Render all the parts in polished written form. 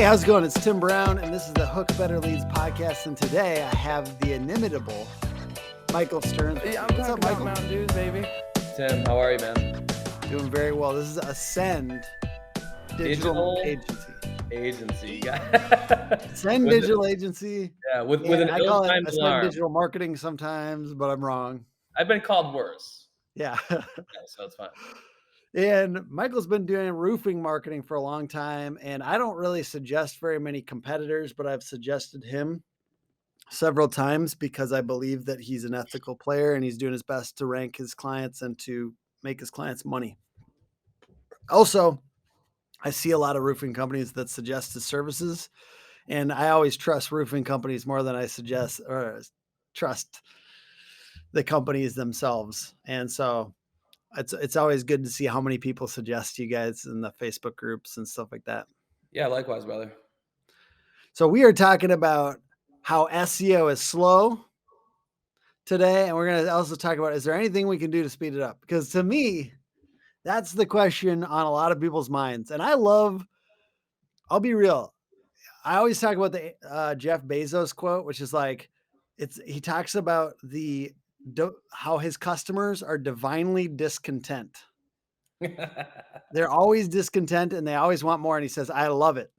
how's it going? It's Tim Brown, and this is the Hook Better Leads podcast. And today I have the inimitable Michael Stearns. Yeah, I'm What's up, Michael? Mountain Dews, baby. Tim, how are you, man? Doing very well. This is Ascend Digital Agency. Ascend Digital Agency. Yeah, with an I call it ill-timed Ascend alarm. Digital Marketing sometimes, but I'm wrong. I've been called worse. Yeah. Yeah, so it's fine. And Michael's been doing roofing marketing for a long time, and I don't really suggest very many competitors, but I've suggested him several times because I believe that he's an ethical player and he's doing his best to rank his clients and to make his clients money. Also, I see a lot of roofing companies that suggest his services, and I always trust roofing companies more than I suggest or trust the companies themselves. And so it's always good to see how many people suggest you guys in the Facebook groups and stuff like that. Yeah, likewise, brother. So we are talking about how SEO is slow today. And we're going to also talk about, is there anything we can do to speed it up? Because to me, that's the question on a lot of people's minds. And I'll be real. I always talk about the Jeff Bezos quote, which is like, he talks about how his customers are divinely discontent. They're always discontent and they always want more. And he says, I love it.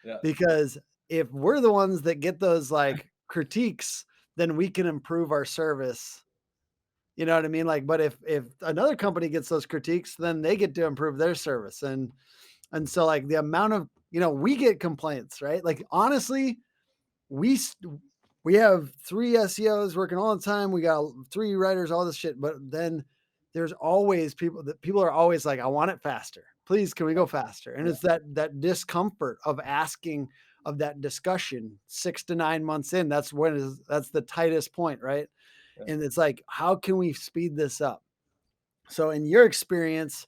Yeah. Because if we're the ones that get those like critiques, then we can improve our service. You know what I mean? Like, but if another company gets those critiques, then they get to improve their service. And so like the amount of, we get complaints, right? Like, honestly, we have 3 SEOs working all the time. We got 3 writers, all this shit. But then there's always people are always like, I want it faster. Please, can we go faster? And it's that discomfort of asking of that discussion 6 to 9 months in. That's the tightest point, right? Yeah. And it's like, how can we speed this up? So in your experience,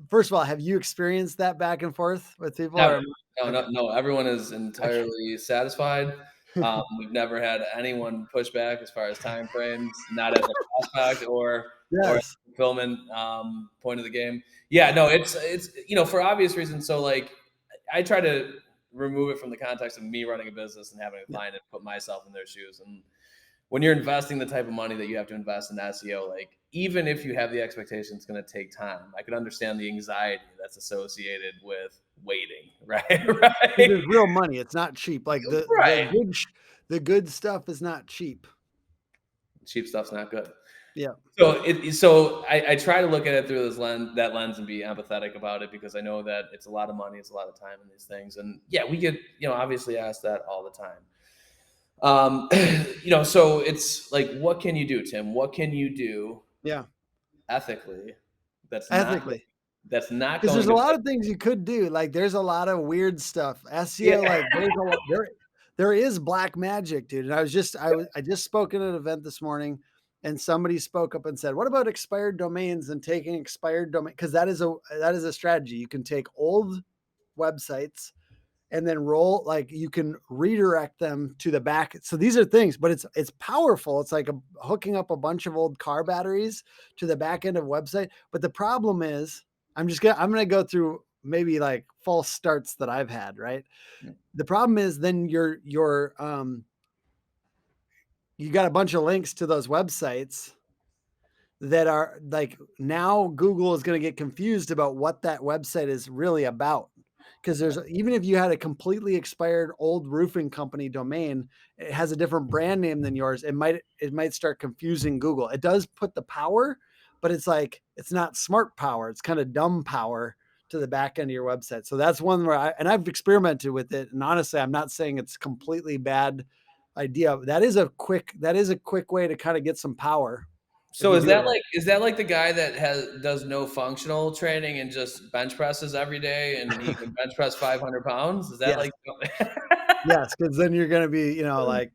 first of all, have you experienced that back and forth with people? No, everyone is entirely satisfied. We've never had anyone push back as far as time frames, not as a prospect or fulfillment point of the game. Yeah, no, it's for obvious reasons. So like, I try to remove it from the context of me running a business and having a client and put myself in their shoes. And when you're investing the type of money that you have to invest in SEO, like, even if you have the expectation it's going to take time, I could understand the anxiety that's associated with waiting, right? Right. There's real money. It's not cheap. Like the good stuff is not cheap. Cheap stuff's not good. Yeah. So I try to look at it through that lens and be empathetic about it, because I know that it's a lot of money, it's a lot of time in these things. And yeah, we get, obviously asked that all the time. So it's like, what can you do, Tim? What can you do? Yeah. Ethically. That's not because there's a lot of things you could do. Like, there's a lot of weird stuff. SEO, like there is black magic, dude. And I just spoke at an event this morning, and somebody spoke up and said, what about expired domains and taking expired domain? Because that is a strategy. You can take old websites and then you can redirect them to the back. So these are things, but it's powerful. It's like hooking up a bunch of old car batteries to the back end of a website. But the problem is, I'm going to go through maybe like false starts that I've had, right? Yeah. The problem is then you got a bunch of links to those websites that are like, now Google is going to get confused about what that website is really about. Because even if you had a completely expired old roofing company domain, it has a different brand name than yours. It might start confusing Google. It does put the power, but it's like, it's not smart power. It's kind of dumb power to the back end of your website. So that's one where I've experimented with it. And honestly, I'm not saying it's completely bad idea. That is a quick way to kind of get some power. So is that like the guy that does no functional training and just bench presses every day and he can bench press 500 pounds? Is that Yes, because then you're going to be, like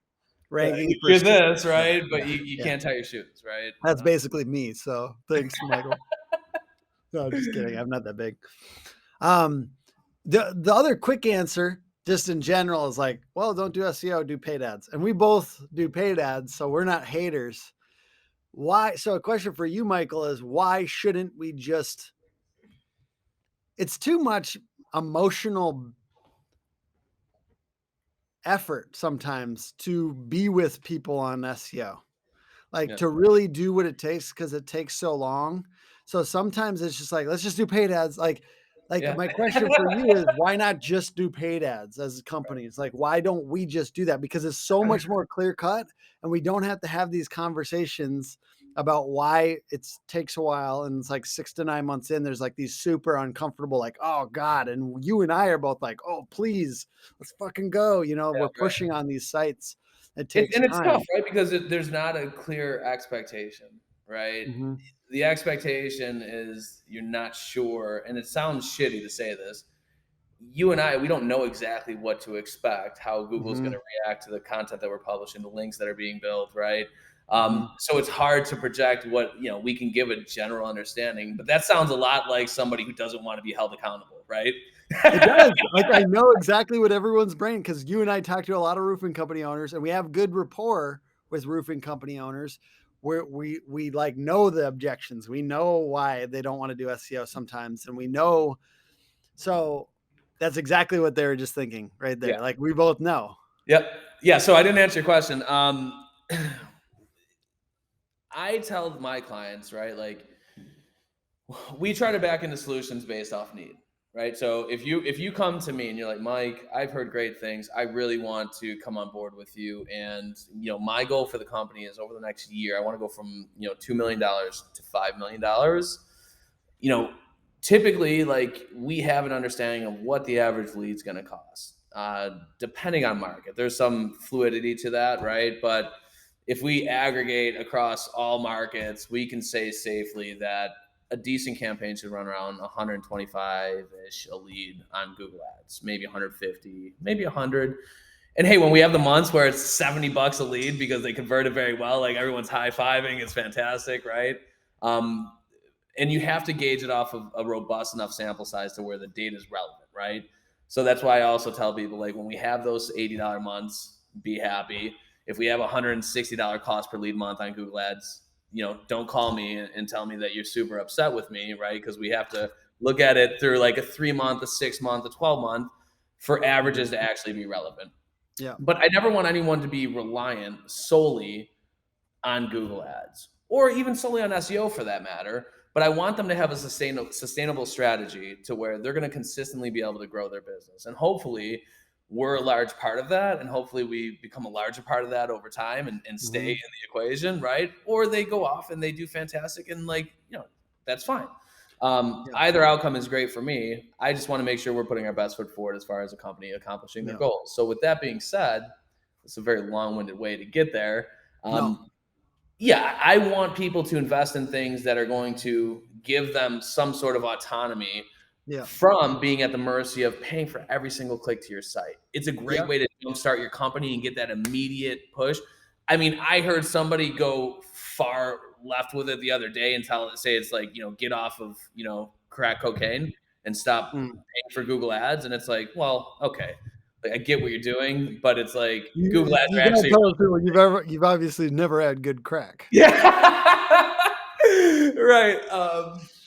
ranking for this, right? But you can't tie your shoes, right? That's basically me. So thanks, Michael. No, I'm just kidding. I'm not that big. The other quick answer, just in general, is like, well, don't do SEO, do paid ads. And we both do paid ads, so we're not haters. Why? So a question for you, Michael, is why shouldn't we just, it's too much emotional effort sometimes to be with people on SEO, like Yeah. to really do what it takes because it takes so long. So sometimes it's just like, let's just do paid ads. Like Yeah. my question for you is why not just do paid ads as companies? Like, why don't we just do that? Because it's so much more clear cut and we don't have to have these conversations about why it takes a while. And it's like 6 to 9 months in, there's like these super uncomfortable, like, oh God. And you and I are both like, oh, please, let's fucking go. You know, Yeah, we're right. pushing on these sites. It takes And it's tough, time. right? Because there's not a clear expectation, right? Mhm. The expectation is you're not sure, and it sounds shitty to say this. You and I, we don't know exactly what to expect, how Google's going to Mhm. react to the content that we're publishing, the links that are being built, right? Mhm. So it's hard to project what, we can give a general understanding, but that sounds a lot like somebody who doesn't want to be held accountable, right? It does. Like, I know exactly what everyone's brain, because you and I talk to a lot of roofing company owners, and we have good rapport with roofing company owners where we like know the objections. We know why they don't want to do SEO sometimes, and we know. So that's exactly what they were just thinking right Yeah. there. Like, we both know. Yep. Yeah. So I didn't answer your question. I tell my clients, right, like we try to back into solutions based off need, right? So if you come to me and you're like, Mike, I've heard great things, I really want to come on board with you, and my goal for the company is over the next year I want to go from $2 million to $5 million. you know Typically, like, we have an understanding of what the average lead's going to cost, depending on market. There's some fluidity to that, right? But if we aggregate across all markets, we can say safely that a decent campaign should run around 125-ish a lead on Google Ads, maybe 150, maybe 100. And hey, when we have the months where it's $70 a lead because they converted very well, like everyone's high fiving, it's fantastic, right? Um, and you have to gauge it off of a robust enough sample size to where the data is relevant, right? So that's why I also tell people, like, when we have those $80 months, be happy. If we have a $160 cost per lead month on Google Ads, don't call me and tell me that you're super upset with me, right? Because we have to look at it through like a 3 month, a 6 month, a 12 month for averages to actually be relevant. Yeah. But I never want anyone to be reliant solely on Google Ads, or even solely on SEO for that matter. But I want them to have a sustainable strategy to where they're going to consistently be able to grow their business. And hopefully we're a large part of that. And hopefully we become a larger part of that over time and stay in Mhm. the equation, right? Or they go off and they do fantastic and, like, that's fine. Yeah. Either outcome is great for me. I just want to make sure we're putting our best foot forward as far as a company accomplishing their Yeah. goals. So with that being said, it's a very long-winded way to get there. No. Yeah, I want people to invest in things that are going to give them some sort of autonomy Yeah. from being at the mercy of paying for every single click to your site. It's a great Yep. way to jumpstart your company and get that immediate push. I mean, I heard somebody go far left with it the other day and say it's like, get off of, crack cocaine and stop Mm. paying for Google Ads. And it's like, well, okay. Like, I get what you're doing, but it's like Google You Ads you are gotta actually tell people you've obviously never had good crack. Yeah. Right.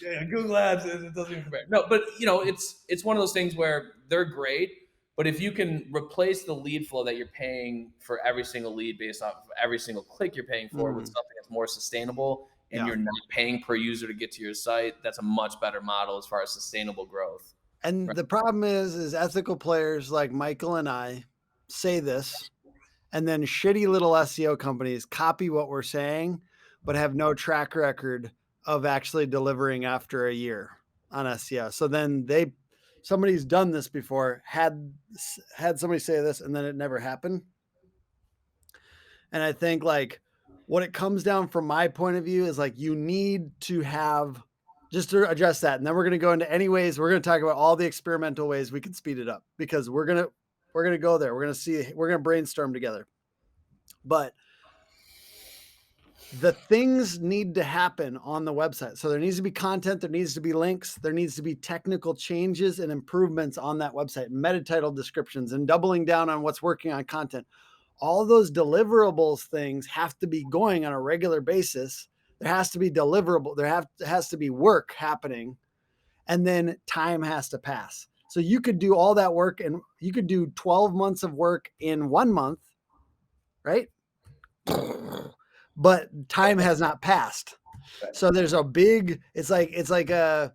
Yeah, Google Ads, it doesn't even compare. No, but it's one of those things where they're great, but if you can replace the lead flow that you're paying for every single lead based off of every single click you're paying for with Mm. something that's more sustainable, and Yeah. you're not paying per user to get to your site, that's a much better model as far as sustainable growth. And Right. the problem is ethical players like Michael and I say this, and then shitty little SEO companies copy what we're saying, but have no track record of actually delivering after a year on SEO. So then somebody's done this before, had somebody say this, and then it never happened. And I think, like, what it comes down from my point of view is, like, you need to have, just to address that. And then we're going to go into any ways. We're going to talk about all the experimental ways we can speed it up, because we're going to go there. We're going to brainstorm together. But the things need to happen on the website. So there needs to be content, there needs to be links, there needs to be technical changes and improvements on that website, meta title descriptions, and doubling down on what's working on content. All those deliverables things have to be going on a regular basis. There has to be deliverable. Has to be work happening, and then time has to pass. So you could do all that work and you could do 12 months of work in 1 month, right? But time has not passed. Right. So there's a big, it's like a,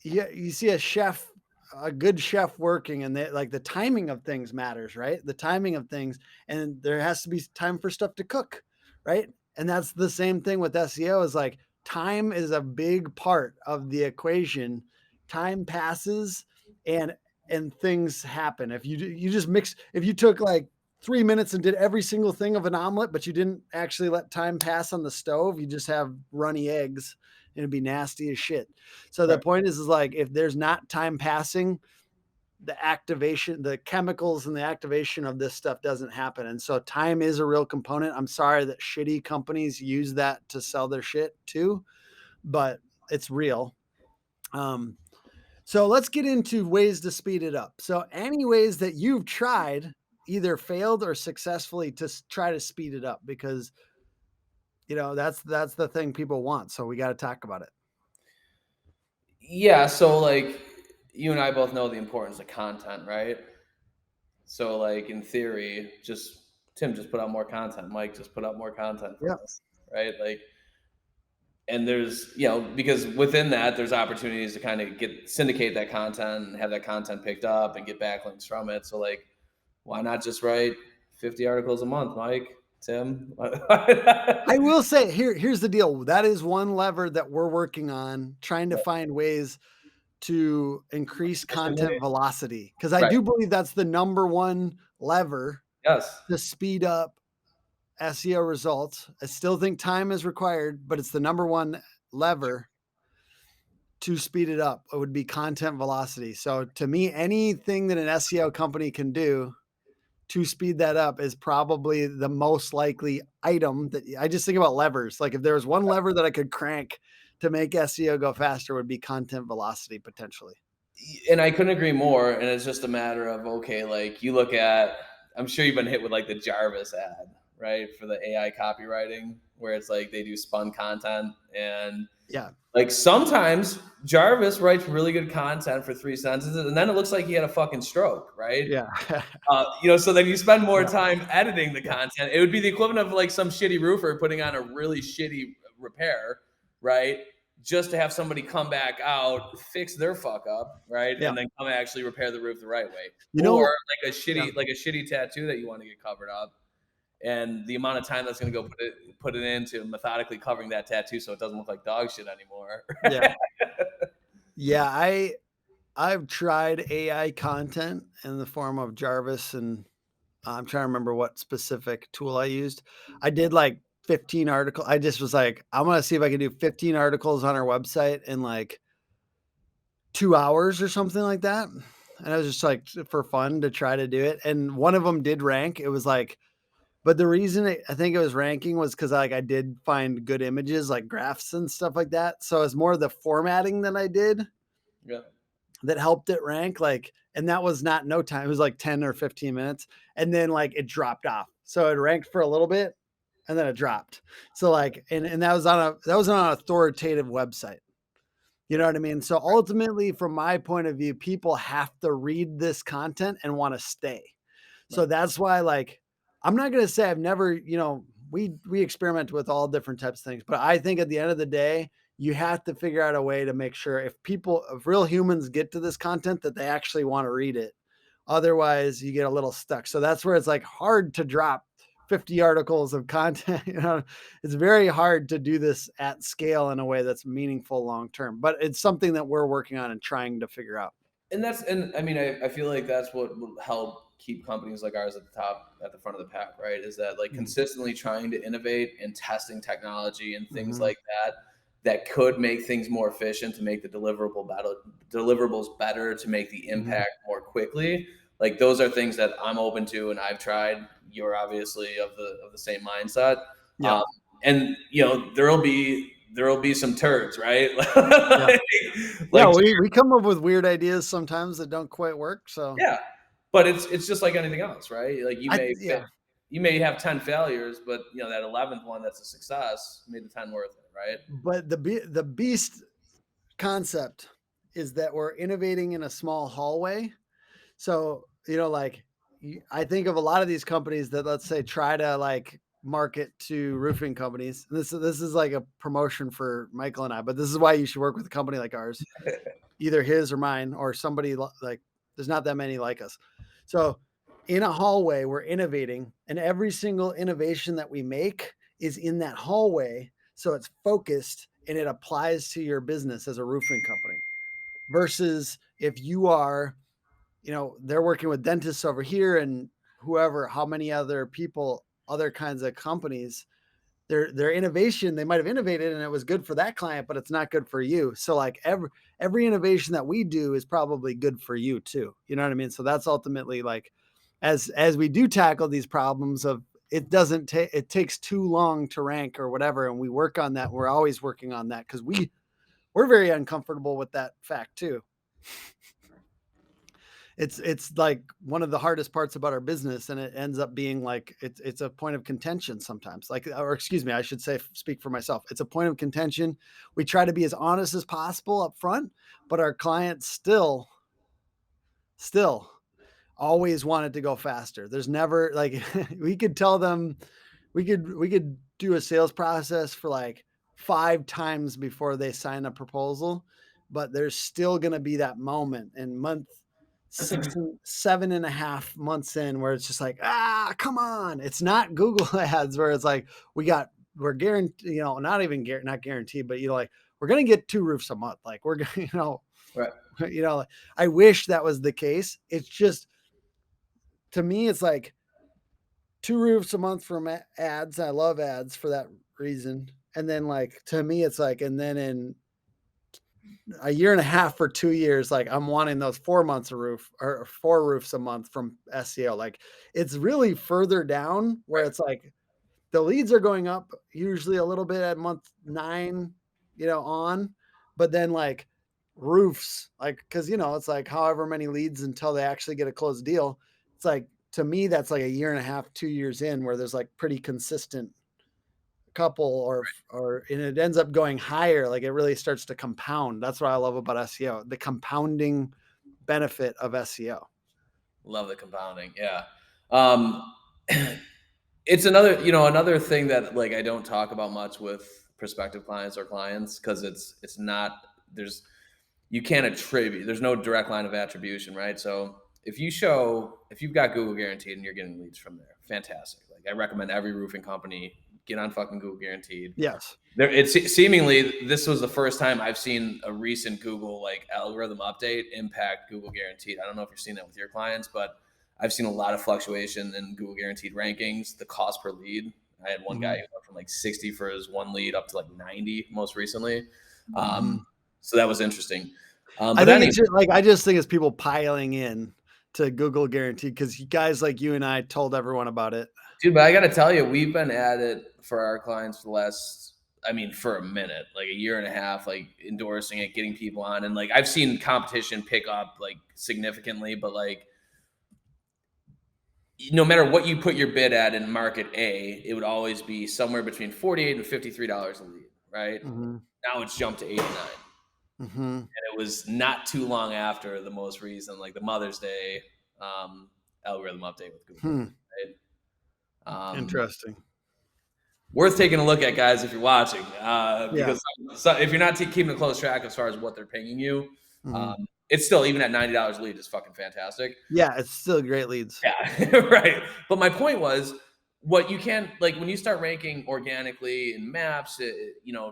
you see a good chef working, and they, like, the timing of things matters, right? The timing of things, and there has to be time for stuff to cook, right? And that's the same thing with SEO. Is like time is a big part of the equation. Time passes, and things happen. If you just mix, if you took like 3 minutes and did every single thing of an omelet, but you didn't actually let time pass on the stove, you just have runny eggs, and it'd be nasty as shit. So the Right. point is like, if there's not time passing, the activation, the chemicals and the activation of this stuff doesn't happen. And so time is a real component. I'm sorry that shitty companies use that to sell their shit too, but it's real. Um, so let's get into ways to speed it up. So any ways that you've tried, either failed or successfully, to try to speed it up, because that's the thing people want. So we got to talk about it. Yeah, so like you and I both know the importance of content, right? So like in theory, just Tim just put out more content, Mike just put out more content from Yeah. us, right? Like, and there's, because within that there's opportunities to kind of get syndicate that content and have that content picked up and get backlinks from it. So like, why not just write 50 articles a month, Mike, Tim? I will say, here's the deal. That is one lever that we're working on, trying to find ways to increase content velocity, because I Right. do believe that's the number one lever Yes. to speed up SEO results. I still think time is required, but it's the number one lever to speed it up. It would be content velocity. So to me, anything that an SEO company can do to speed that up is probably the most likely item. That I just think about levers. Like, if there was one lever that I could crank to make SEO go faster, would be content velocity potentially. And I couldn't agree more. And it's just a matter of, okay, like you look at, I'm sure you've been hit with like the Jarvis ad, right? For the AI copywriting, where it's like they do spun content. And Yeah. like sometimes Jarvis writes really good content for 3 sentences, and then it looks like he had a fucking stroke, right? Yeah. So then you spend more Yeah. time editing the Yeah. content. It would be the equivalent of like some shitty roofer putting on a really shitty repair, right? Just to have somebody come back out, fix their fuck up, right? Yeah. And then come actually repair the roof the right way. You Or know, like a yeah. shitty tattoo that you want to get covered up. And the amount of time that's going to go put it into methodically covering that tattoo so it doesn't look like dog shit anymore. Yeah. Yeah. I've tried AI content in the form of Jarvis, and I'm trying to remember what specific tool I used. I did like 15 articles. I just was like, I'm going to see if I can do 15 articles on our website in like 2 hours or something like that. And I was just like, for fun, to try to do it. And one of them did rank. It was like, but the reason I think it was ranking was because I did find good images, like graphs and stuff like that. So it's more the formatting that I did Yeah. that helped it rank. Like, and that was not no time. It was like 10 or 15 minutes. And then like it dropped off. So it ranked for a little bit and then it dropped. So like, and that was on an authoritative website. You know what I mean? So ultimately, from my point of view, people have to read this content and want to stay. So Right. that's why, like, I'm not going to say I've never, we experiment with all different types of things, but I think at the end of the day, you have to figure out a way to make sure if real humans get to this content, that they actually want to read it. Otherwise, you get a little stuck. So that's where it's like hard to drop 50 articles of content. It's very hard to do this at scale in a way that's meaningful long term, but it's something that we're working on and trying to figure out. And I mean, I feel like that's what will help keep companies like ours at the front of the pack, right? Is that like Mhm. consistently trying to innovate and testing technology and things Mhm. like that could make things more efficient, to make the deliverables better, to make the Mhm. impact more quickly. Like those are things that I'm open to and I've tried. You're obviously of the same mindset. Yeah. Um, and there'll be some turds, right? Yeah. Yeah. like We come up with weird ideas sometimes that don't quite work. So Yeah, but it's just like anything else, right? Like yeah. you may have 10 failures, but that 11th one that's a success made the 10 worth it, right? But the beast concept is that we're innovating in a small hallway. So, like I think of a lot of these companies that, let's say, try to like market to roofing companies. This is like a promotion for Michael and I, but this is why you should work with a company like ours, either his or mine or somebody like, there's not that many like us. So in a hallway, we're innovating, and every single innovation that we make is in that hallway. So it's focused and it applies to your business as a roofing company versus if you are, they're working with dentists over here and whoever, how many other people, other kinds of companies, their innovation, they might have innovated and it was good for that client, but it's not good for you. So like every innovation that we do is probably good for you too. You know what I mean? So that's ultimately like, as we do tackle these problems of it doesn't take, it takes too long to rank or whatever. And we work on that. We're always working on that because we're very uncomfortable with that fact too. It's like one of the hardest parts about our business, and it ends up being like it's a point of contention sometimes, like, or excuse me, I should say, speak for myself, it's a point of contention. We try to be as honest as possible up front, but our clients still always want it to go faster. There's never like we could tell them, we could do a sales process for like 5 times before they sign a proposal, but there's still going to be that moment in month 6 and 7.5 months in where it's just like, come on. It's not Google ads where it's like, we're guaranteed, not even not guaranteed, but like, we're going to get 2 roofs a month. Like we're going to, Right. I wish that was the case. It's just, to me, it's like 2 roofs a month from ads. I love ads for that reason. And then like, to me, it's like, and then in a year and a half or 2 years, like I'm wanting those 4 months of roof or 4 roofs a month from SEO. Like it's really further down where it's like the leads are going up usually a little bit at month 9, on, but then like roofs, like, cause it's like however many leads until they actually get a closed deal. It's like, to me, that's like a year and a half, 2 years in where there's like pretty consistent couple or and it ends up going higher. Like it really starts to compound. That's what I love about SEO, the compounding benefit of SEO. Love the compounding. Yeah. Um, it's another thing that like I don't talk about much with prospective clients or clients because it's not there's you can't attribute there's no direct line of attribution, right? So if you've got Google Guaranteed and you're getting leads from there, fantastic. Like I recommend every roofing company get on fucking Google Guaranteed. Yes. It's seemingly this was the first time I've seen a recent Google like algorithm update impact Google Guaranteed. I don't know if you're seeing that with your clients, but I've seen a lot of fluctuation in Google Guaranteed rankings. The cost per lead. I had one guy who went from like 60 for his one lead up to like 90 most recently. So that was interesting. I But think anyway, it's just, like, I just think it's people piling in to Google Guaranteed because guys like you and I told everyone about it. dude, but I got to tell you, we've been at it for our clients for the last, I mean, for a minute, like a year and a half, like endorsing it, getting people on. And like I've seen competition pick up like significantly, but like no matter what you put your bid at in market A, it would always be somewhere between $48 and $53 a lead, right? Mm-hmm. Now it's jumped to 89. Mm-hmm. And it was not too long after the most recent, like the Mother's Day algorithm update with Google. Right? Interesting. Worth taking a look at, guys, if you're watching, Yeah. because if you're not keeping a close track as far as what they're paying you, Mm-hmm. it's still even at $90 a lead is fucking fantastic. Yeah, it's still great leads. Yeah, right. But my point was, what you can like when you start ranking organically in maps,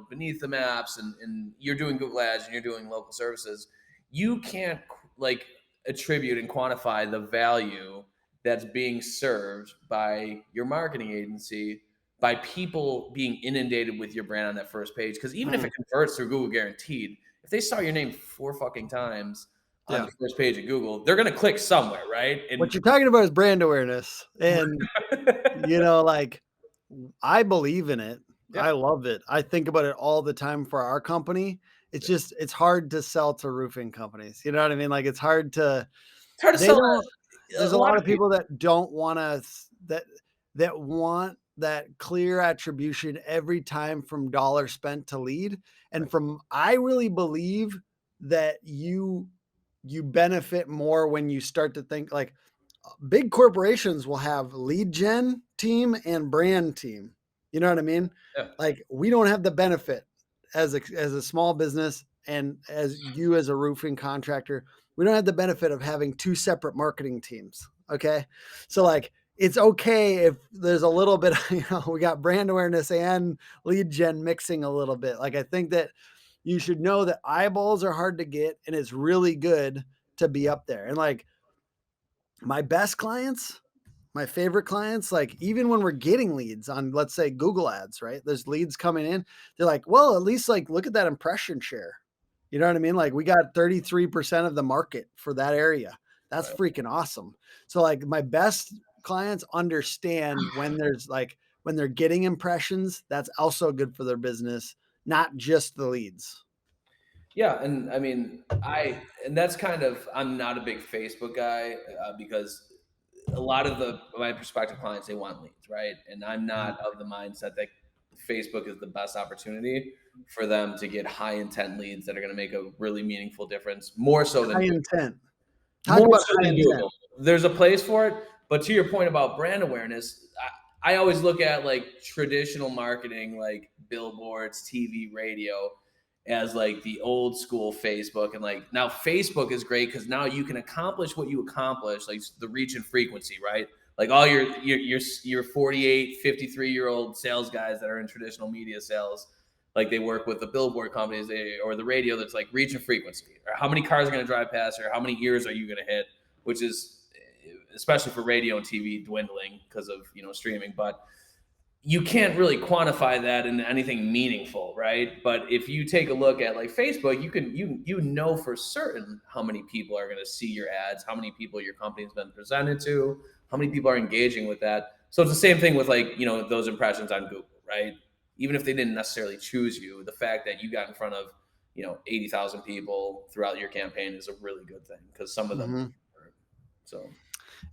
beneath the maps, and you're doing Google Ads and you're doing local services, you can't like attribute and quantify the value that's being served by your marketing agency by people being inundated with your brand on that first page. Because even if it converts through Google Guaranteed, if they saw your name 4 fucking times on the first page of Google, they're going to click somewhere, right? And what you're talking about is brand awareness. And, like, I believe in it. yeah. I love it. I think about it all the time for our company. It's just, it's hard to sell to roofing companies. You know what I mean? Like, it's hard to, It's hard to they sell don't, there's a a lot lot of of people. people that don't want to, that want that clear attribution every time from dollar spent to lead. And I really believe that you benefit more when you start to think like big corporations will have lead gen team and brand team. You know what I mean? Yeah. Like we don't have the benefit as a small business and as you as a roofing contractor, we don't have the benefit of having two separate marketing teams. Okay. So like it's okay if there's a little bit, we got brand awareness and lead gen mixing a little bit. Like I think that you should know that eyeballs are hard to get and it's really good to be up there. And like my best clients, my favorite clients, like even when we're getting leads on, let's say Google ads, right? There's leads coming in. They're like, well, at least like look at that impression share. You know what I mean? Like we got 33% of the market for that area. That's Right. freaking awesome. So like my best clients understand when there's like, when they're getting impressions, that's also good for their business, not just the leads. Yeah, and I mean, and that's kind of, I'm not a big Facebook guy because a lot of my prospective clients, they want leads, right? And I'm not of the mindset that Facebook is the best opportunity for them to get high intent leads that are going to make a really meaningful difference, High intent. Talk more about so high than intent. Google. There's a place for it, but to your point about brand awareness, I always look at like traditional marketing, like billboards, TV, radio, as like the old school Facebook. And like now Facebook is great because now you can accomplish what you accomplish, like the reach and frequency, right? Like all your 48, 53-year-old sales guys that are in traditional media sales, like they work with the billboard companies or the radio, that's like reach and frequency, or how many cars are going to drive past, or how many ears are you going to hit, which is, especially for radio and TV, dwindling because of streaming. But you can't really quantify that into anything meaningful, right? But if you take a look at like Facebook, you know for certain how many people are going to see your ads, how many people your company's been presented to, how many people are engaging with that. So it's the same thing with like those impressions on Google, right? Even if they didn't necessarily choose you, the fact that you got in front of 80,000 people throughout your campaign is a really good thing because some of them. Mm-hmm. So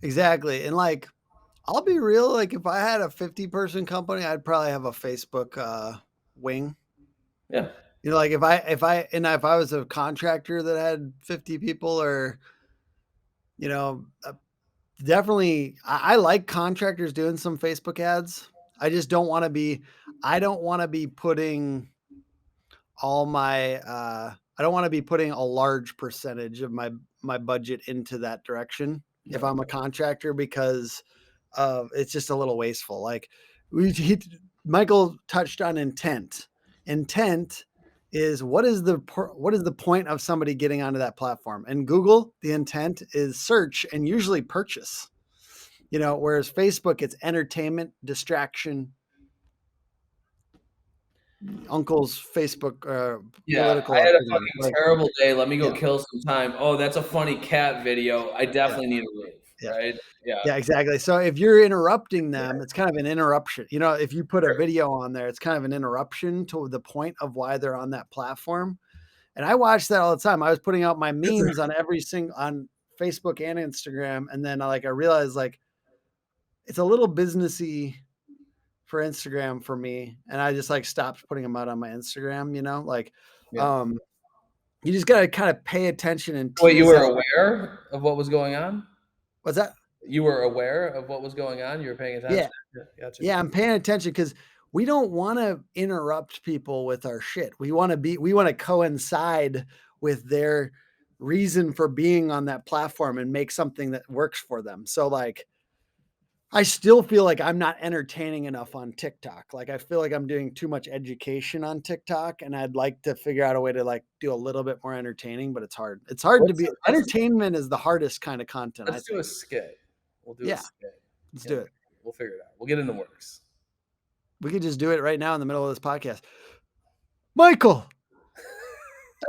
Exactly. And like, I'll be real. Like, if I had a 50-person company, I'd probably have a Facebook wing. yeah. Like if I was a contractor that had 50 people, or you know, definitely, I like contractors doing some Facebook ads. I just don't want to be. I don't want to be putting all my. I don't want to be putting a large percentage of my budget into that direction if Yeah. I'm a contractor, because it's just a little wasteful. Like Michael touched on intent. Intent is what is the point of somebody getting onto that platform? And Google, the intent is search and usually purchase. Whereas Facebook, it's entertainment, distraction. Uncle's Facebook Yeah, political I had a opinion. fucking Like, terrible day. Let me go yeah, kill some time. Oh, that's a funny cat video. I yeah, definitely need to leave, yeah. right? Yeah. Yeah, exactly. So if you're interrupting them, it's kind of an interruption. If you put a Sure. video on there, it's kind of an interruption to the point of why they're on that platform. And I watch that all the time. I was putting out my memes on on Facebook and Instagram, and then I realized like it's a little businessy for Instagram for me, and I just like stopped putting them out on my Instagram. Yeah. Um, you just gotta kind of pay attention and Wait, you tease were out. aware of what was going on? What's that? You were aware of what was going on? You were paying Yeah, attention? Yeah, gotcha. yeah, I'm paying attention because we don't want to interrupt people with our shit. We want to coincide with their reason for being on that platform and make something that works for them. So like I still feel like I'm not entertaining enough on TikTok. Like I feel like I'm doing too much education on TikTok, and I'd like to figure out a way to like do a little bit more entertaining, but it's hard. It's hard to Let's be let's entertainment is the hardest kind of content, I let's do a think. skit. We'll do a Yeah, skit. let's Yeah, do it. we'll figure it out. We'll get in the works. We could just do it right now in the middle of this podcast. Michael,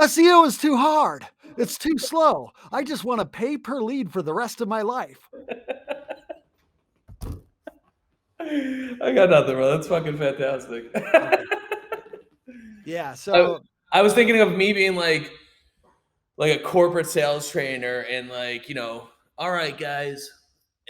SEO is too hard. It's too slow. I just want to pay per lead for the rest of my life. I got nothing, bro. That's fucking fantastic. Okay. Yeah. I, So I was thinking of me being like a corporate sales trainer, and like, all right, guys.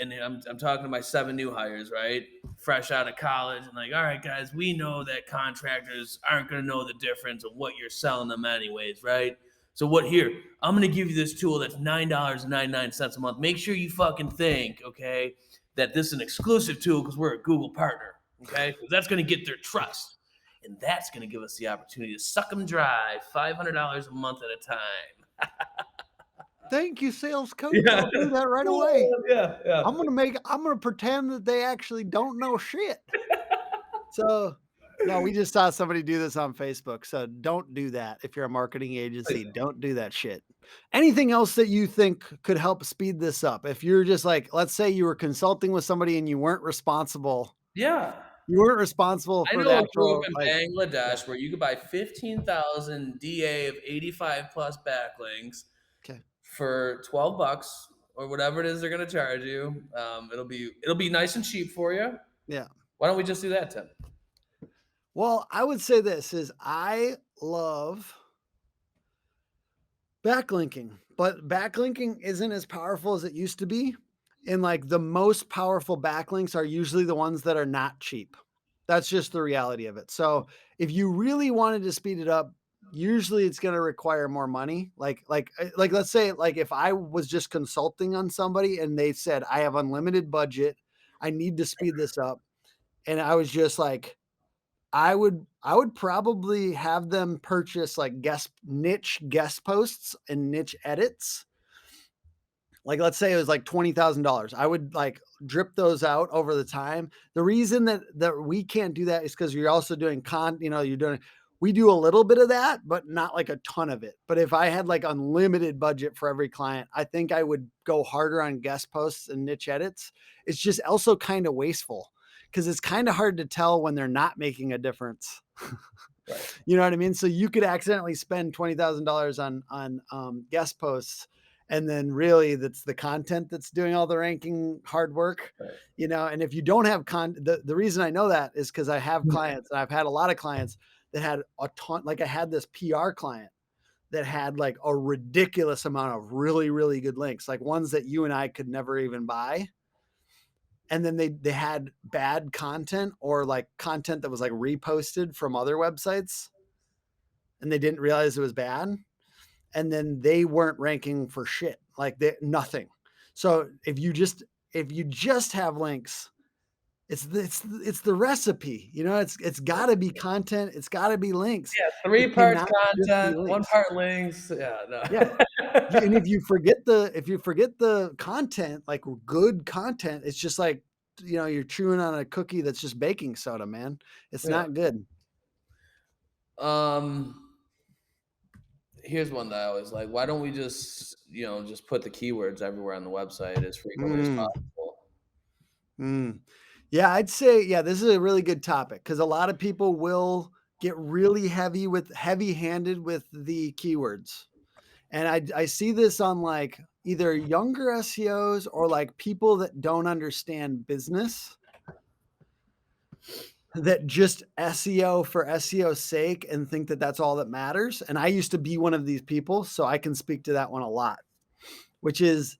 And I'm talking to my 7 new hires, right? Fresh out of college. And like, all right, guys, we know that contractors aren't going to know the difference of what you're selling them anyways, right? So what here? I'm gonna give you this tool that's $9.99 a month. Make sure you fucking think, okay, that this is an exclusive tool because we're a Google partner, okay? Because that's gonna get their trust. And that's gonna give us the opportunity to suck them dry $500 a month at a time. Thank you, sales coach. Yeah. I'll do that right away. Yeah. I'm gonna pretend that they actually don't know shit. So, no, we just saw somebody do this on Facebook. So don't do that. If you're a marketing agency, don't do that shit. Anything else that you think could help speed this up? If you're just like, let's say you were consulting with somebody and Yeah. you weren't responsible I for the know a group actual in like, yeah, Bangladesh where you could buy 15,000 DA of 85 plus backlinks okay, for 12 bucks or whatever it is they're going to charge you. It'll be nice and cheap for you. yeah. Why don't we just do that, Tim? Well, I would say this is I love backlinking, but backlinking isn't as powerful as it used to be. And like the most powerful backlinks are usually the ones that are not cheap. That's just the reality of it. So if you really wanted to speed it up, usually it's going to require more money. Like let's say like if I was just consulting on somebody and they said I have unlimited budget, I need to speed this up, and I was just like I would probably have them purchase like niche guest posts and niche edits. Like let's say it was like $20,000. I would like drip those out over the time. The reason that we can't do that is because you're also doing you're doing we do a little bit of that, but not like a ton of it. But if I had like unlimited budget for every client, I think I would go harder on guest posts and niche edits. It's just also kind of wasteful because it's kind of hard to tell when they're not making a difference. Right. You know what I mean? So you could accidentally spend $20,000 on guest posts, and then really that's the content that's doing all the ranking hard work. Right. And if you don't have the reason I know that is because I have clients, and I've had a lot of clients that had a ton. Like I had this PR client that had like a ridiculous amount of really, really good links, like ones that you and I could never even buy. And then they had bad content or like content that was like reposted from other websites, and they didn't realize it was bad. And then they weren't ranking for shit, like nothing. So if you just have links, it's the recipe. It's got to be content. It's got to be links. Yeah, It three parts cannot just be content, one links. part links. Yeah, Yeah. no. And if you forget the content, like good content, it's just like you're chewing on a cookie that's just baking soda, man. It's Yeah. not good. Um, Here's one that I was like, why don't we just put the keywords everywhere on the website as frequently as Mm, possible? mm. Yeah, I'd say, yeah, this is a really good topic because a lot of people will get really heavy handed with the keywords. And I see this on like either younger SEOs or like people that don't understand business, that just SEO for SEO's sake and think that that's all that matters. And I used to be one of these people, so I can speak to that one a lot, which is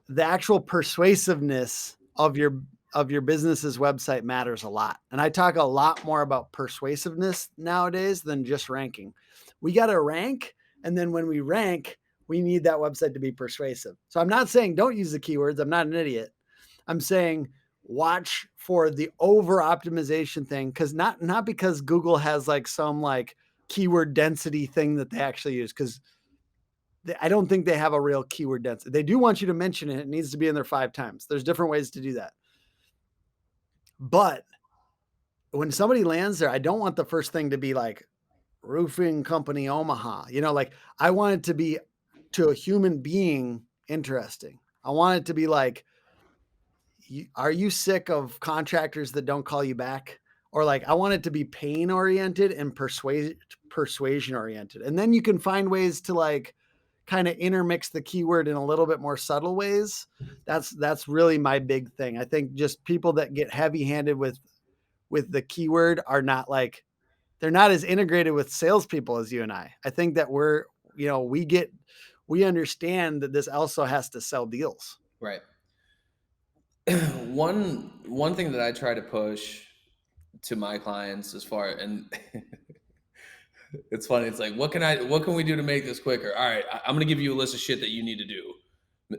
the actual persuasiveness of your business's website matters a lot. And I talk a lot more about persuasiveness nowadays than just ranking. We got to rank, and then when we rank, we need that website to be persuasive. So I'm not saying don't use the keywords. I'm not an idiot. I'm saying watch for the over optimization thing, because not because Google has like some like keyword density thing that they actually use, because I don't think they have a real keyword density. They do want you to mention it. It needs to be in there 5 times. There's different ways to do that. But when somebody lands there, I don't want the first thing to be like roofing company Omaha. Like I want it to be to a human being interesting. I want it to be like, are you sick of contractors that don't call you back? Or like, I want it to be pain oriented and persuasion oriented. And then you can find ways to like kind of intermix the keyword in a little bit more subtle ways. That's really my big thing. I think just people that get heavy handed with the keyword are not like, they're not as integrated with salespeople as you and I. I think that we understand that this also has to sell deals. Right. One thing that I try to push to my clients as far and It's funny. It's like, what can we do to make this quicker? All right, I'm gonna give you a list of shit that you need to do,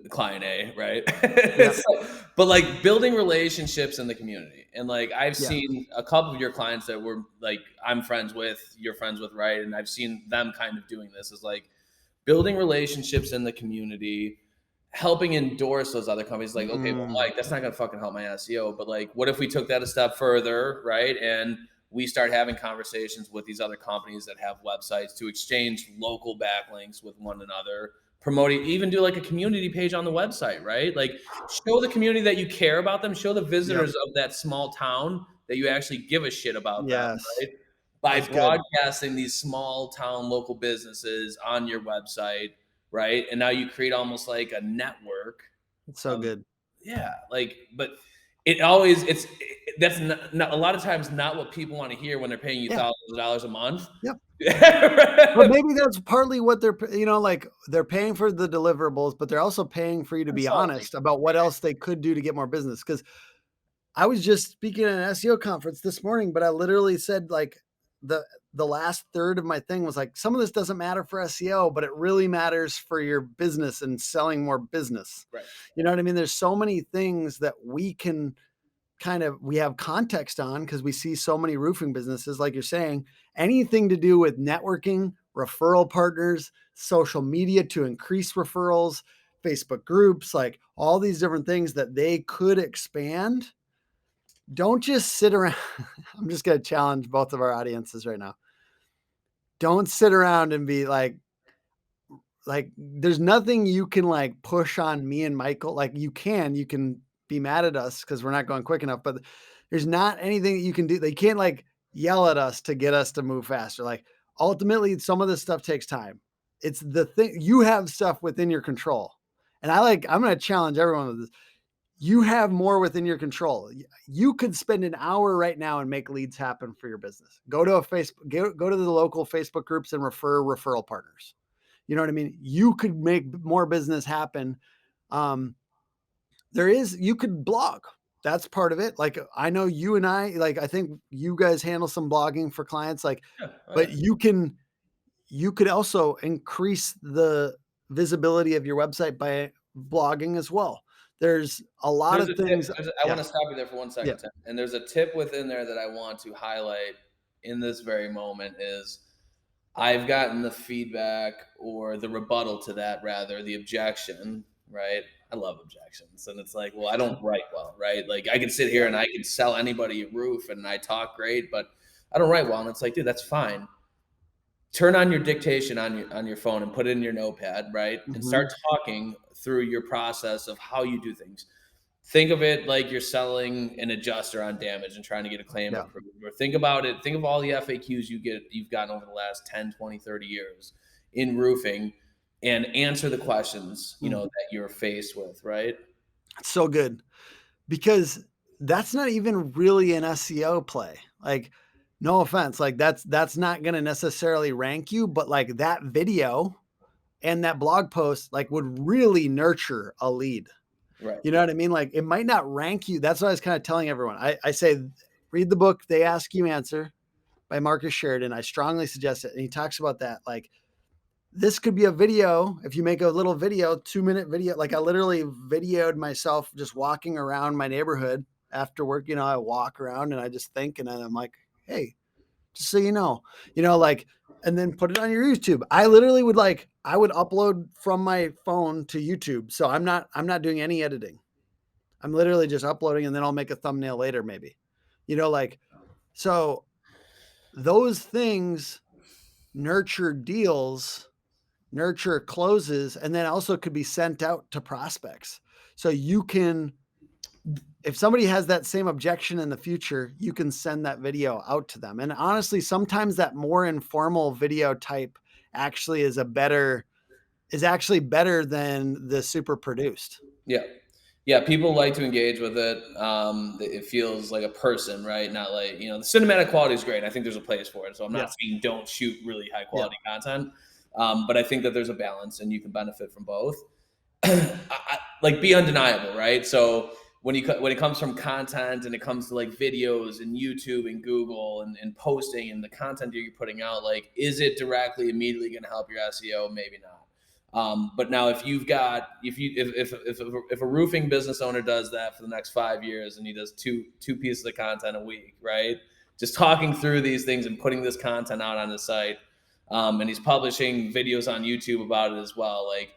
client A, right? Yep. But like building relationships in the community, and like I've Yeah. seen a couple of your clients that were like I'm friends with, you're friends with, right? And I've seen them kind of doing this, is like building relationships in the community, helping endorse those other companies. Like, okay, well, Mm, Mike, that's not going to fucking help my SEO, but like, what if we took that a step further, right? And we start having conversations with these other companies that have websites to exchange local backlinks with one another, promoting, even do like a community page on the website, right? Like, show the community that you care about them, show the yep. visitors of that small town that you actually give a shit about them, Yes. right? By That's good. broadcasting these small town local businesses on your website, right? And now you create almost like a network It's so of, good. yeah, like, but it always, that's not a lot of times not what people want to hear when they're paying you Yeah. thousands of dollars a month. Yep. But That's maybe that's partly what like they're paying for the deliverables, but they're also paying for you to be consulting. honest about what else they could do to get more business. Because I was just speaking at an SEO conference this morning, but I literally said like the the last third of my thing was like some of this doesn't matter for SEO, but it really matters for your business and selling more business. Right. You know what I mean? There's so many things that we have context on because we see so many roofing businesses, like you're saying, anything to do with networking, referral partners, social media to increase referrals, Facebook groups, like all these different things that they could expand. Don't just sit around. I'm just going to challenge both of our audiences right now. Don't sit around and be like there's nothing you can like push on me and Michael. Like you can be mad at us because we're not going quick enough, but there's not anything that you can do. They can't like yell at us to get us to move faster. Like ultimately, some of this stuff takes time. It's the thing you have stuff within your control. And I'm going to challenge everyone with this. You have more within your control. You could spend an hour right now and make leads happen for your business. Go to go to the local Facebook groups and refer referral partners. You know what I mean? You could make more business happen. Um, you could blog. That's part of it. Like I know you and like I think you guys handle some blogging for clients, like, Yeah. Oh, but yeah. you could also increase the visibility of your website by blogging as well. There's a lot There's of a tip. things. I Yeah. want to stop you there for one Yeah. second, Tim. And there's a tip within there that I want to highlight in this very moment is I've gotten the feedback or the rebuttal to that, rather, the objection, right? I love objections. And it's like, well, I don't write well, right? Like I can sit here Yeah. and I can sell anybody a roof and I talk great, but I don't write well. And it's like, dude, that's fine. Turn on your dictation on your phone and put it in your notepad, right? And start Mhm. talking through your process of how you do things. Think of it like you're selling an adjuster on damage and trying to get a claim Yeah. approved. Or think about it, think of all the FAQs you've gotten over the last 10, 20, 30 years in roofing, and answer the questions, Mhm. that you're faced with, right? So good because that's not even really an SEO play. Like, no offense, like that's not going to necessarily rank you, but like that video and that blog post like would really nurture a lead. Right. You know what I mean? Like it might not rank you. That's what I was kind of telling everyone. I say read the book They Ask You Answer by Marcus Sheridan. I strongly suggest it. And he talks about that. Like this could be a video. If you make a little video, 2-minute video, like I literally videoed myself just walking around my neighborhood after work. I walk around and I just think, and then I'm like, hey, just so like, and then put it on your YouTube. I literally I would upload from my phone to YouTube. So I'm not doing any editing. I'm literally just uploading and then I'll make a thumbnail later, maybe, like, so those things nurture deals, nurture closes, and then also could be sent out to prospects. So if somebody has that same objection in the future, you can send that video out to them. And honestly, sometimes that more informal video type actually is actually better than the super produced. Yeah. Yeah, people like to engage with it. It feels like a person, right? Not like, the cinematic quality is great. I think there's a place for it. So I'm Yeah. not saying don't shoot really high Yeah. quality content. But I think that there's a balance and you can benefit from both. Like be undeniable, right? So when it comes from content and it comes to like videos and YouTube and Google and posting and the content that you're putting out, like, is it directly immediately going to help your SEO? Maybe not. But now, if you've got if a roofing business owner does that for the next 5 years and he does two pieces of content a week, right? Just talking through these things and putting this content out on the site, and he's publishing videos on YouTube about it as well. Like,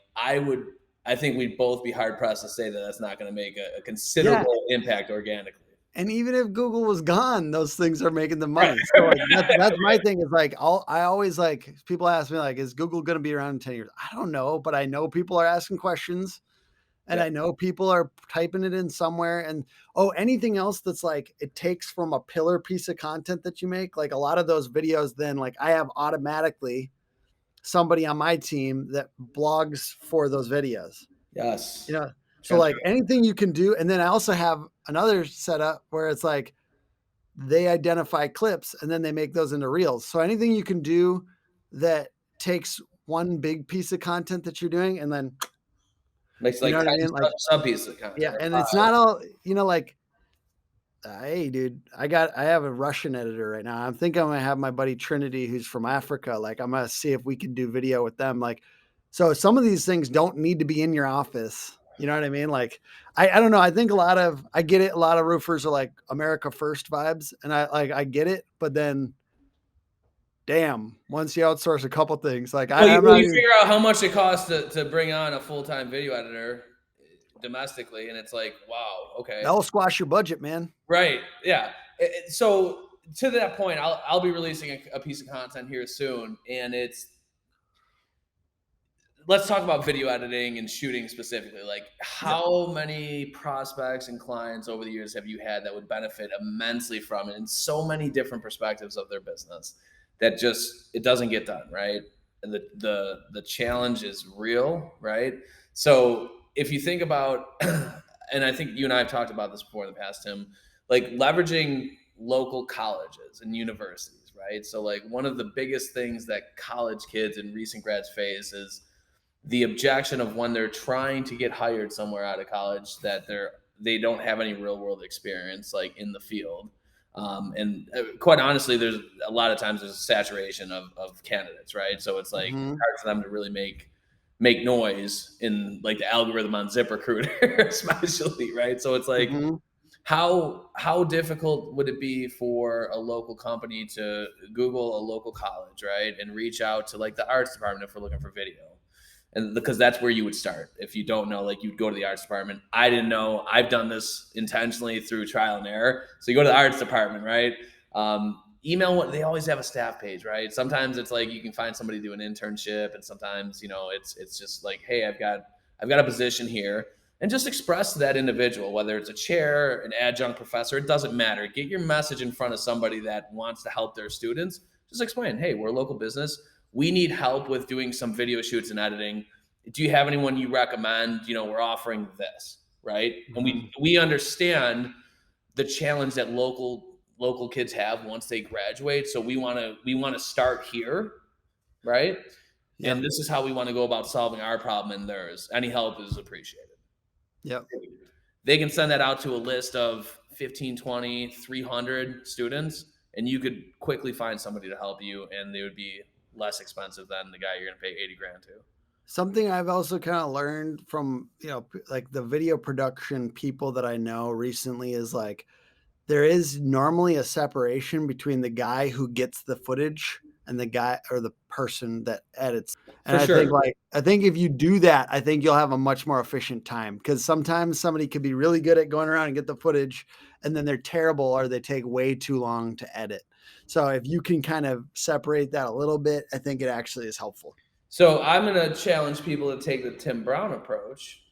I think we'd both be hard pressed to say that that's not going to make a Yeah. considerable impact organically. And even if Google was gone, those things are making the money. So like that's my thing is like I always like people ask me like, is Google going to be around in 10 years? I don't know, but I know people are asking questions and Yeah. I know people are typing it in somewhere. And anything else that's like it takes from a pillar piece of content that you make, like a lot of those videos, then like I have automatically somebody on my team that blogs for those videos. Yes. So like anything you can do. And then I also have another setup where it's like they identify clips and then they make those into reels. So anything you can do that takes one big piece of content that you're doing and then makes like 10 sub pieces of content. Yeah, and it's not all, like, hey, dude, I have a Russian editor right now. I'm thinking I'm gonna have my buddy Trinity, who's from Africa. Like, I'm gonna see if we can do video with them. Like, so some of these things don't need to be in your office. You know what I mean? Like, I don't know. I think I get it. A lot of roofers are like America first vibes, and I get it. But then, damn, once you outsource a couple things, like you figure out how much it costs to bring on a full-time video editor domestically, and it's like, wow, okay, that'll squash your budget, man. Right? Yeah. So to that point, I'll be releasing a piece of content here soon, and let's talk about video editing and shooting specifically. Like, how many prospects and clients over the years have you had that would benefit immensely from it in so many different perspectives of their business that just it doesn't get done, right? And the challenge is real, right? So if you think about, and I think you and I have talked about this before in the past, Tim, like leveraging local colleges and universities, right? So like one of the biggest things that college kids and recent grads face is the objection of when they're trying to get hired somewhere out of college that they don't have any real world experience like in the field. And quite honestly, there's a lot of times there's a saturation of candidates, right? So it's like hard for them to really make noise in like the algorithm on ZipRecruiter, especially, right? So it's like, how difficult would it be for a local company to Google a local college, right, and reach out to like the arts department if we're looking for video? And because that's where you would start. If you don't know, like you'd go to the arts department. I didn't know. I've done this intentionally through trial and error. So you go to the arts department, right? Email what they always have a staff page, right? Sometimes it's like you can find somebody to do an internship, and sometimes it's just like, hey, I've got a position here, and just express to that individual, whether it's a chair, an adjunct professor, it doesn't matter. Get your message in front of somebody that wants to help their students. Just explain, hey, we're a local business. We need help with doing some video shoots and editing. Do you have anyone you recommend? We're offering this, right? And we understand the challenge that local kids have once they graduate. So we want to start here, right? Yep. And this is how we want to go about solving our problem and theirs. Any help is appreciated. Yep. They can send that out to a list of 15, 20, 300 students, and you could quickly find somebody to help you, and they would be less expensive than the guy you're going to pay 80 grand to. Something I've also kind of learned from, like the video production people that I know recently is like, there is normally a separation between the guy who gets the footage and the guy or the person that edits. And I think if you do that, I think you'll have a much more efficient time, because sometimes somebody could be really good at going around and get the footage and then they're terrible or they take way too long to edit. So if you can kind of separate that a little bit, I think it actually is helpful. So I'm going to challenge people to take the Tim Brown approach,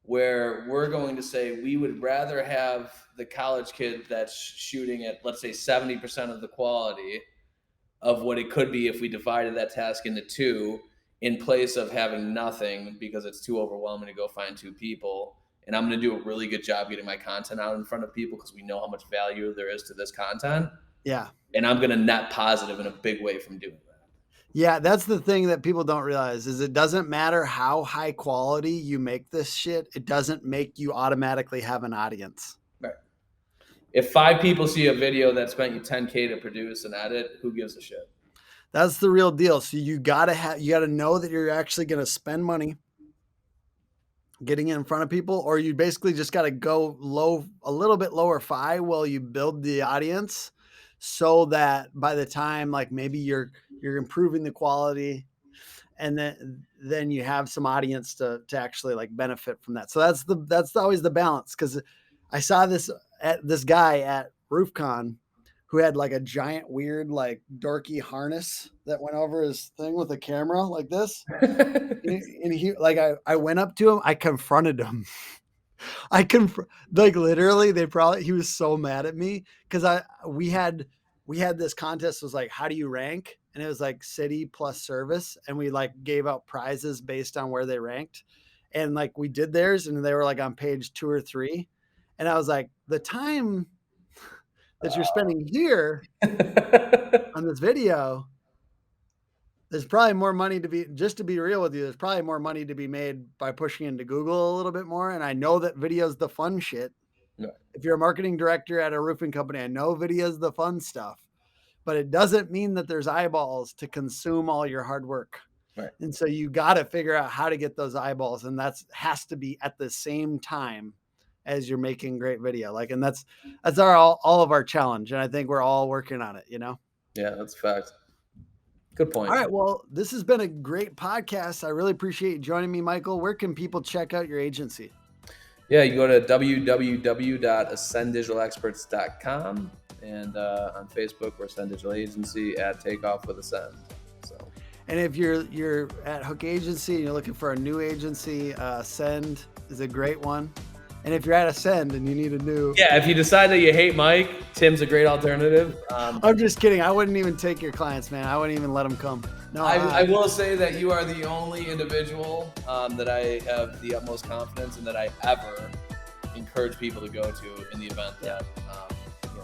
where we're going to say we would rather have the college kid that's shooting at, let's say, 70% of the quality of what it could be if we divided that task into two, in place of having nothing because it's too overwhelming to go find two people. And I'm going to do a really good job getting my content out in front of people because we know how much value there is to this content. Yeah. And I'm going to net positive in a big way from doing that. Yeah, that's the thing that people don't realize is it doesn't matter how high quality you make this shit. It doesn't make you automatically have an audience. Right. If 5 people see a video that spent you $10K to produce and edit, who gives a shit? That's the real deal. So you gotta know that you're actually gonna spend money getting in front of people, or you basically just gotta go a little bit lower fi while you build the audience, so that by the time like maybe you're improving the quality, and then you have some audience to actually like benefit from that. So that's always the balance. Because I saw this guy at RoofCon who had like a giant weird like dorky harness that went over his thing with a camera like this. And he like I went up to him, I confronted him. Like literally he was so mad at me because we had this contest was like, how do you rank? And it was like city plus service. And we like gave out prizes based on where they ranked. And like we did theirs and they were like on page 2 or 3. And I was like, the time that you're spending here on this video, there's probably more money to be real with you, there's probably more money to be made by pushing into Google a little bit more. And I know that video's the fun shit. Right. If you're a marketing director at a roofing company, I know video's the fun stuff, but it doesn't mean that there's eyeballs to consume all your hard work. Right. And so you got to figure out how to get those eyeballs. And has to be at the same time as you're making great video. Like, and that's all of our challenge. And I think we're all working on it, you know? Yeah, that's a fact. Good point. All right. Well, this has been a great podcast. I really appreciate you joining me, Michael. Where can people check out your agency? Yeah, you go to www.ascenddigitalexperts.com, and on Facebook, we're Ascend Digital Agency at Takeoff with Ascend. So, and if you're at Hook Agency and you're looking for a new agency, Ascend is a great one. And if you're at Ascend and you need a new... Yeah, if you decide that you hate Mike, Tim's a great alternative. I'm just kidding. I wouldn't even take your clients, man. I wouldn't even let them come. No, I will say that you are the only individual that I have the utmost confidence in that I ever encourage people to go to in the event that,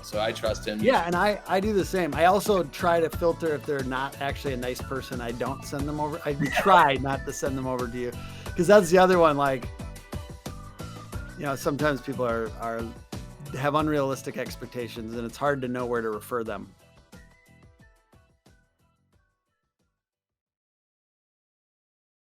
so I trust him. Yeah, and I do the same. I also try to filter if they're not actually a nice person. I don't send them over. I try not to send them over to you, because that's the other one. Like, sometimes people have unrealistic expectations, and it's hard to know where to refer them.